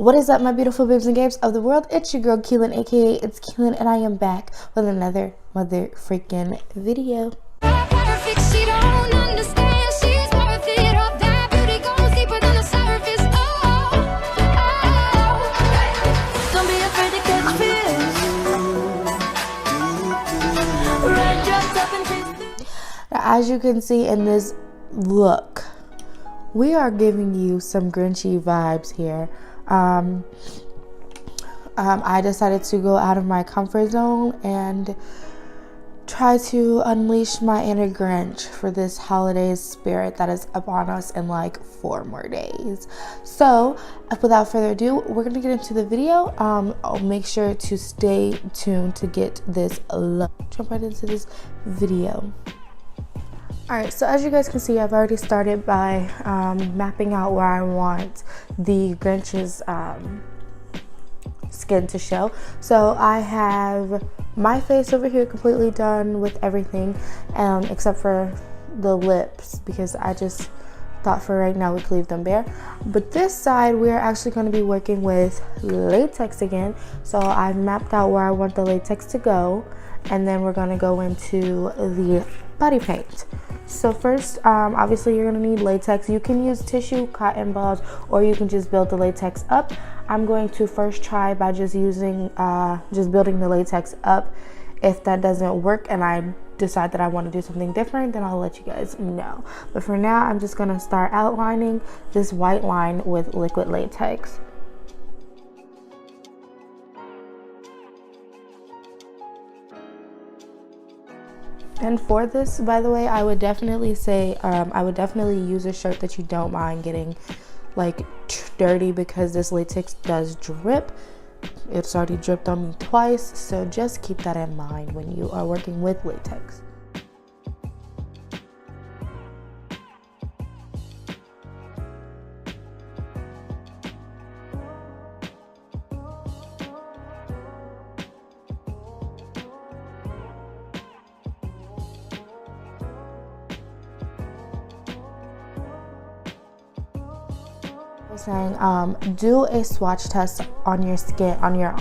What is up, my beautiful babes and gabes of the world? It's your girl Itskeilynnn, aka Itskeilynnn, and I am back with another mother freaking video. Now, as you can see in this look, we are giving you some Grinchy vibes here. I decided to go out of my comfort zone and try to unleash my inner Grinch for this holiday spirit that is upon us in like 4 more days. So without further ado, we're gonna get into the video. I'll make sure to stay tuned to get this jump right into this video. Alright, so as you guys can see, I've already started by mapping out where I want the Grinch's skin to show. So I have my face over here completely done with everything, except for the lips, because I just thought for right now we could leave them bare. But this side, we're actually going to be working with latex again. So I've mapped out where I want the latex to go, and then we're going to go into the body paint. So first, obviously you're gonna need latex. You can use tissue, cotton balls, or you can just build the latex up. I'm going to first try by just using, building the latex up. If that doesn't work and I decide that I want to do something different, then I'll let you guys know. But for now, I'm just gonna start outlining this white line with liquid latex. And for this, by the way, I would definitely say, I would definitely use a shirt that you don't mind getting like dirty, because this latex does drip. It's already dripped on me twice, so just keep that in mind when you are working with latex. Saying do a swatch test on your skin, on your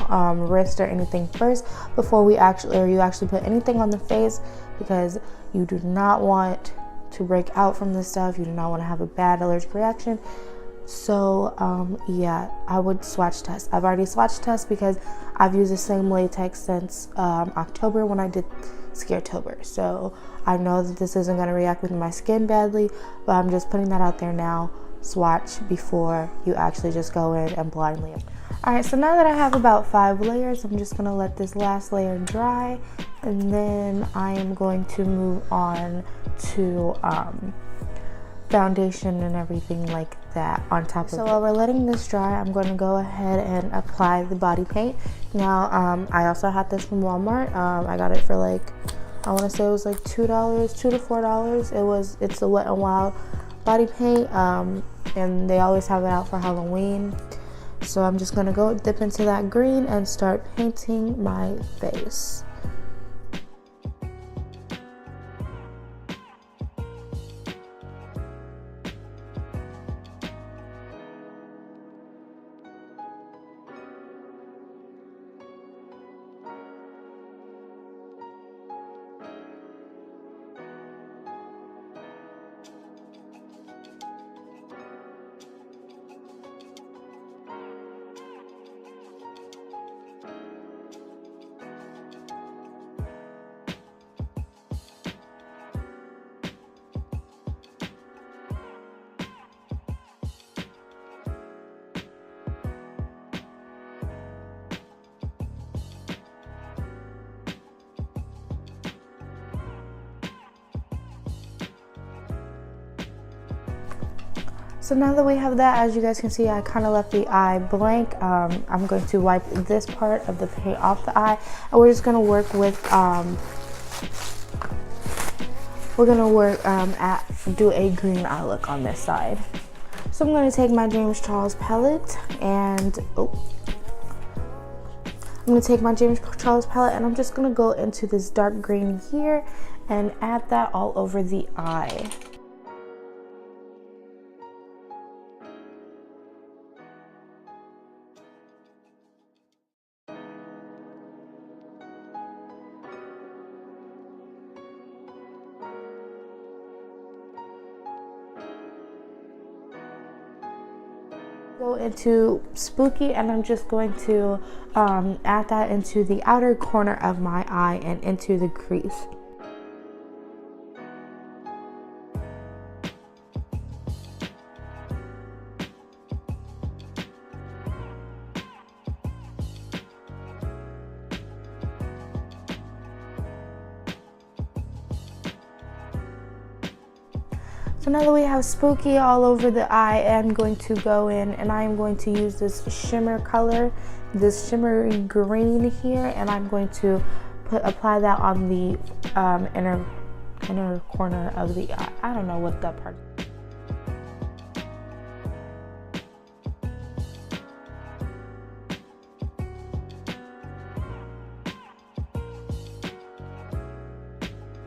wrist or anything first before you actually put anything on the face, because you do not want to break out from this stuff. You do not want to have a bad allergic reaction. So yeah, I would swatch test. I've already swatch test because I've used the same latex since October when I did Scaretober. So I know that this isn't going to react with my skin badly, but I'm just putting that out there now. Swatch before you actually just go in and blindly. Alright, so now that I have about 5 layers, I'm just gonna let this last layer dry, and then I am going to move on to foundation and everything like that on top of it. So while we're letting this dry, I'm going to go ahead and apply the body paint. Now I also had this from Walmart. I got it for like, I want to say it was like $2 to $4. It's a Wet n Wild body paint, and they always have it out for Halloween. So I'm just gonna go dip into that green and start painting my face. So now that we have that, as you guys can see, I kind of left the eye blank. I'm going to wipe this part of the paint off the eye, and we're just going to work with, do a green eye look on this side. So I'm going to take my James Charles palette and, I'm just going to go into this dark green here and add that all over the eye. Go into Spooky, and I'm just going to add that into the outer corner of my eye and into the crease. So now that we have Spooky all over the eye, I'm going to go in and I am going to use this shimmer color, this shimmery green here, and I'm going to apply that on the inner corner of the eye. I don't know what that part is.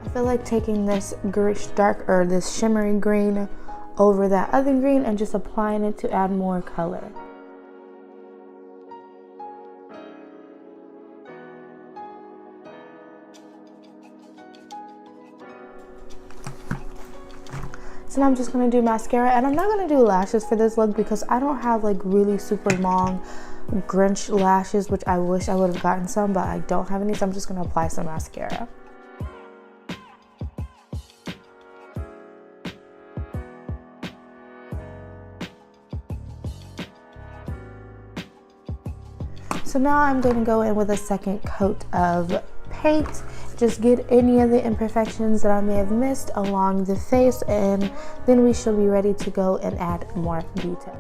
I feel like taking this this shimmery green over that other green and just applying it to add more color. So now I'm just gonna do mascara, and I'm not gonna do lashes for this look because I don't have like really super long Grinch lashes, which I wish I would have gotten some, but I don't have any, so I'm just gonna apply some mascara. So now I'm going to go in with a second coat of paint, just get any of the imperfections that I may have missed along the face, and then we shall be ready to go and add more detail.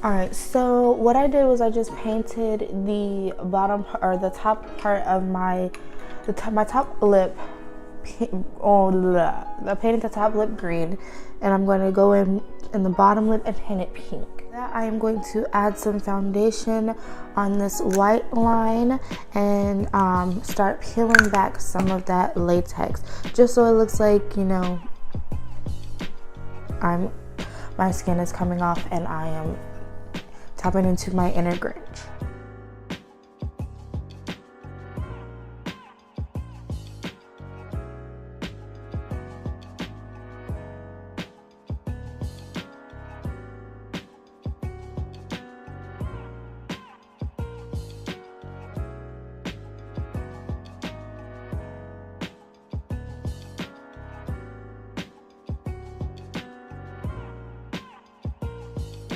Alright, so what I did was I just painted the bottom or the top part of my top lip. I painted the top lip green, and I'm going to go in the bottom lip and paint it pink. That I am going to add some foundation on this white line and start peeling back some of that latex, just so it looks like, you know, my skin is coming off and I am tapping into my inner Grinch.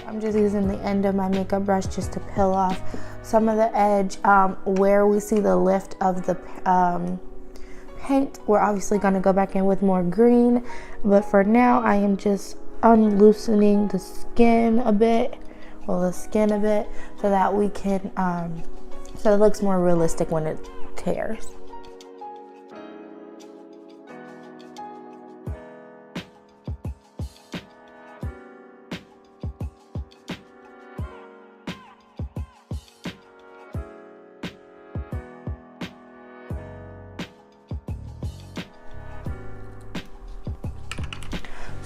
I'm just using the end of my makeup brush just to peel off some of the edge where we see the lift of the paint. We're obviously going to go back in with more green, but for now I am just unloosening the skin a bit, so that we can, so it looks more realistic when it tears.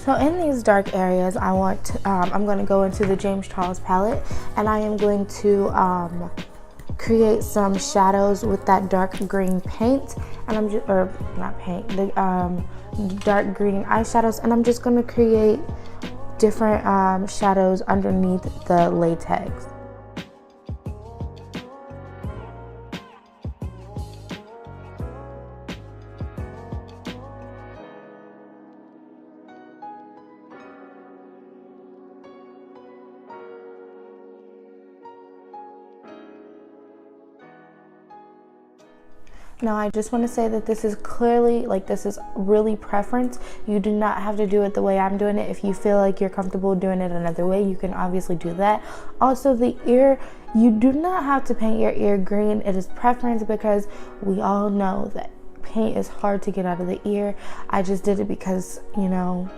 So in these dark areas, I'm going to go into the James Charles palette, and I am going to create some shadows with that dark green paint, and I'm just, or not paint, the dark green eyeshadows, and I'm just going to create different shadows underneath the latex. Now I just want to say that this is clearly, like, this is really preference. You do not have to do it the way I'm doing it. If you feel like you're comfortable doing it another way, you can obviously do that. Also, the ear, you do not have to paint your ear green. It is preference because we all know that paint is hard to get out of the ear. I just did it because, you know,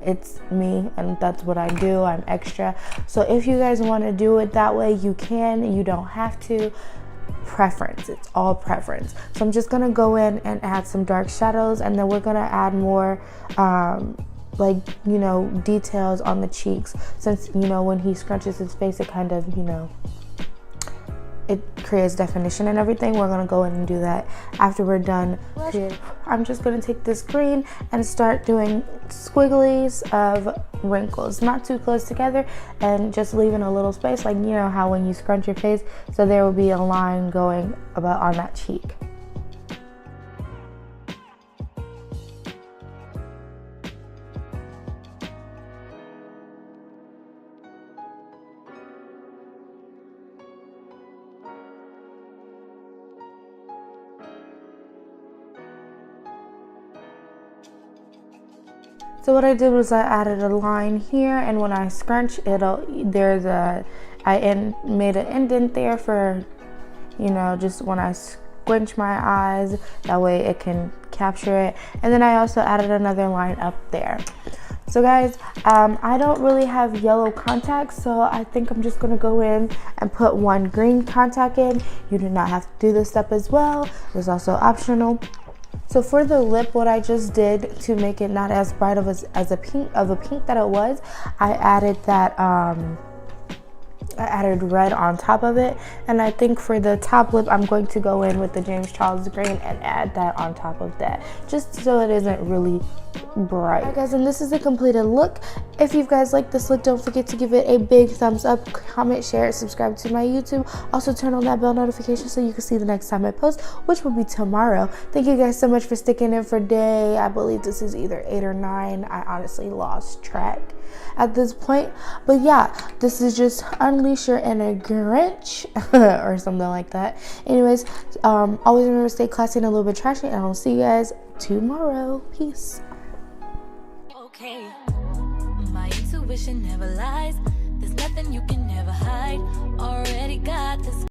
it's me and that's what I do. I'm extra. So if you guys want to do it that way, you can. You don't have to. preference. It's all preference. So I'm just gonna go in and add some dark shadows, and then we're gonna add more like, you know, details on the cheeks, since, you know, when he scrunches his face, it kind of, you know, it creates definition and everything. We're gonna go in and do that after we're done. I'm just gonna take this green and start doing squigglies of wrinkles, not too close together, and just leaving a little space, like, you know how when you scrunch your face, so there will be a line going about on that cheek. So what I did was I added a line here, and when I scrunch, I made an indent there for, you know, just when I squinch my eyes, that way it can capture it. And then I also added another line up there. So guys, I don't really have yellow contacts, so I think I'm just gonna go in and put one green contact in. You do not have to do this step as well. It's also optional. So for the lip, what I just did to make it not as bright of a pink that it was, I added that I added red on top of it, and I think for the top lip, I'm going to go in with the James Charles green and add that on top of that, just so it isn't really bright. Alright guys, and this is a completed look. If you guys like this look, don't forget to give it a big thumbs up, comment, share, subscribe to my YouTube. Also turn on that bell notification so you can see the next time I post, which will be tomorrow. Thank you guys so much for sticking in for day, I believe this is either 8 or 9. I honestly lost track at this point, but yeah, this is just unleash your inner Grinch or something like that. Anyways, always remember to stay classy and a little bit trashy, and I'll see you guys tomorrow. Peace. Okay, my intuition never lies. There's nothing you can never hide. Already got this.